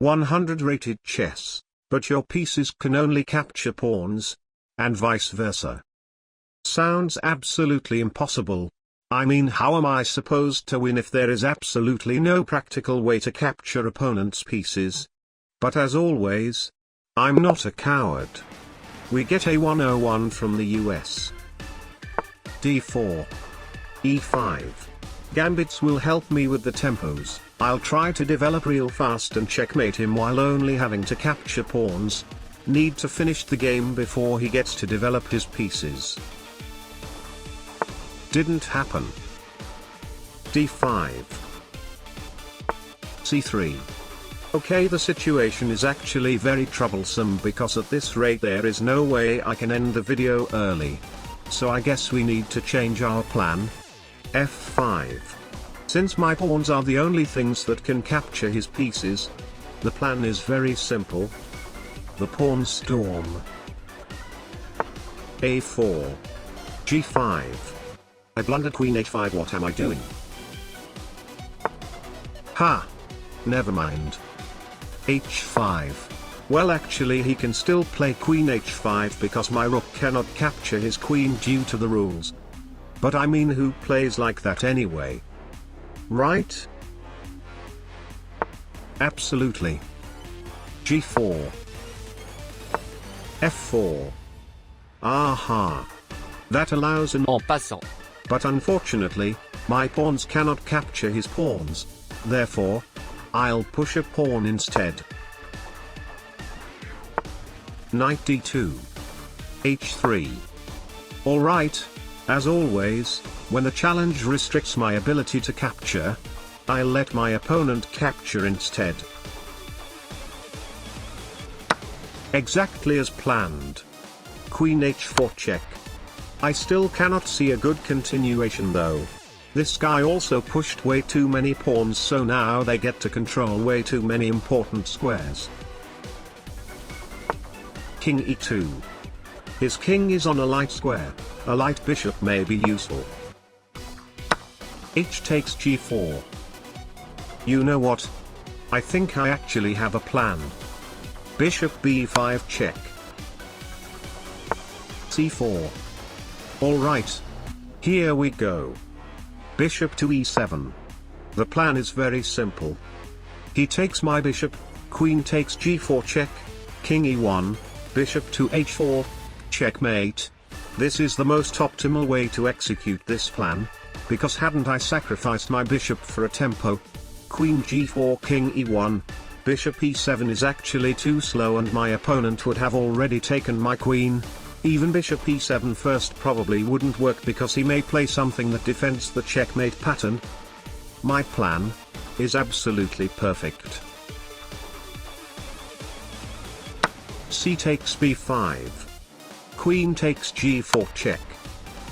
100 rated chess, but your pieces can only capture pawns, and vice versa. Sounds absolutely impossible. I mean, how am I supposed to win if there is absolutely no practical way to capture opponent's pieces? But as always, I'm not a coward. We get a 101 from the US. d4. e5. Gambits will help me with the tempos. I'll try to develop real fast and checkmate him while only having to capture pawns. Need to finish the game before he gets to develop his pieces. Didn't happen. d5. c3. Okay, the situation is actually very troublesome because at this rate there is no way I can end the video early. So I guess we need to change our plan. f5. Since my pawns are the only things that can capture his pieces, the plan is very simple. The pawn storm. a4. g5. I blundered queen h5, what am I doing? Ha! Never mind. h5. Well, actually he can still play queen h5 because my rook cannot capture his queen due to the rules. But I mean, who plays like that anyway? Right? Absolutely. g4. f4. Aha. That allows an en passant. But unfortunately, my pawns cannot capture his pawns. Therefore, I'll push a pawn instead. Knight d2. h3. Alright, as always, when the challenge restricts my ability to capture, I'll let my opponent capture instead. Exactly as planned. Queen h4 check. I still cannot see a good continuation though. This guy also pushed way too many pawns, so now they get to control way too many important squares. King e2. His king is on a light square. A light bishop may be useful. H takes g4. You know what? I think I actually have a plan. Bishop b5 check. c4. Alright. Here we go. Bishop to e7. The plan is very simple. He takes my bishop, queen takes g4 check, king e1, bishop to h4, checkmate. This is the most optimal way to execute this plan, because hadn't I sacrificed my bishop for a tempo? Queen g4, king e1, bishop e7 is actually too slow and my opponent would have already taken my queen. Even bishop e7 first probably wouldn't work because he may play something that defends the checkmate pattern. My plan is absolutely perfect. C takes b5. Queen takes g4 check.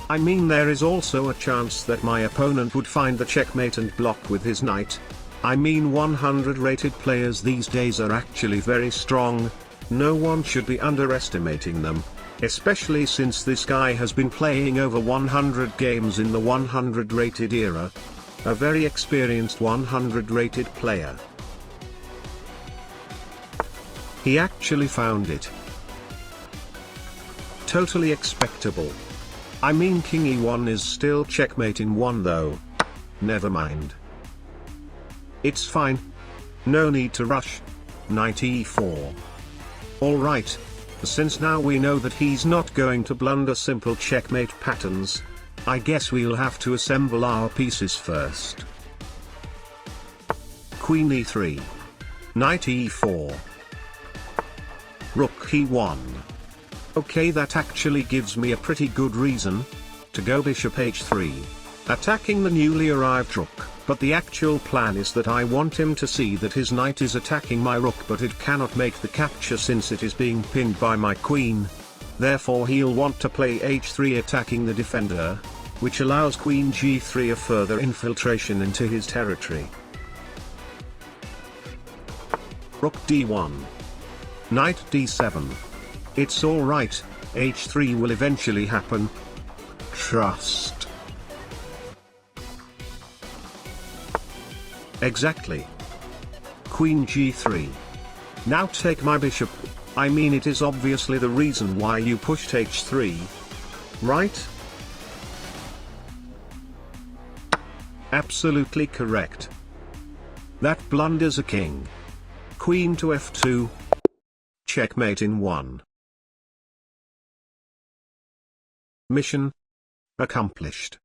I mean, there is also a chance that my opponent would find the checkmate and block with his knight. I mean, 100 rated players these days are actually very strong. No one should be underestimating them. Especially since this guy has been playing over 100 games in the 100 rated era. A very experienced 100 rated player. He actually found it. Totally expectable. I mean, king e1 is still checkmate in 1 though. Never mind. It's fine. No need to rush. Knight e4. Alright. Since now we know that he's not going to blunder simple checkmate patterns, I guess we'll have to assemble our pieces first. Queen e3. Knight e4. Rook e1. Okay, that actually gives me a pretty good reason to go bishop h3, attacking the newly arrived rook. But the actual plan is that I want him to see that his knight is attacking my rook, but it cannot make the capture since it is being pinned by my queen. Therefore he'll want to play h3 attacking the defender, which allows queen g3 a further infiltration into his territory. Rook d1. Knight d7. It's alright, h3 will eventually happen. Trust. Exactly. Queen g3. Now take my bishop. I mean, it is obviously the reason why you pushed h3. Right? Absolutely correct. That blunders a king. Queen to f2. Checkmate in 1. Mission accomplished.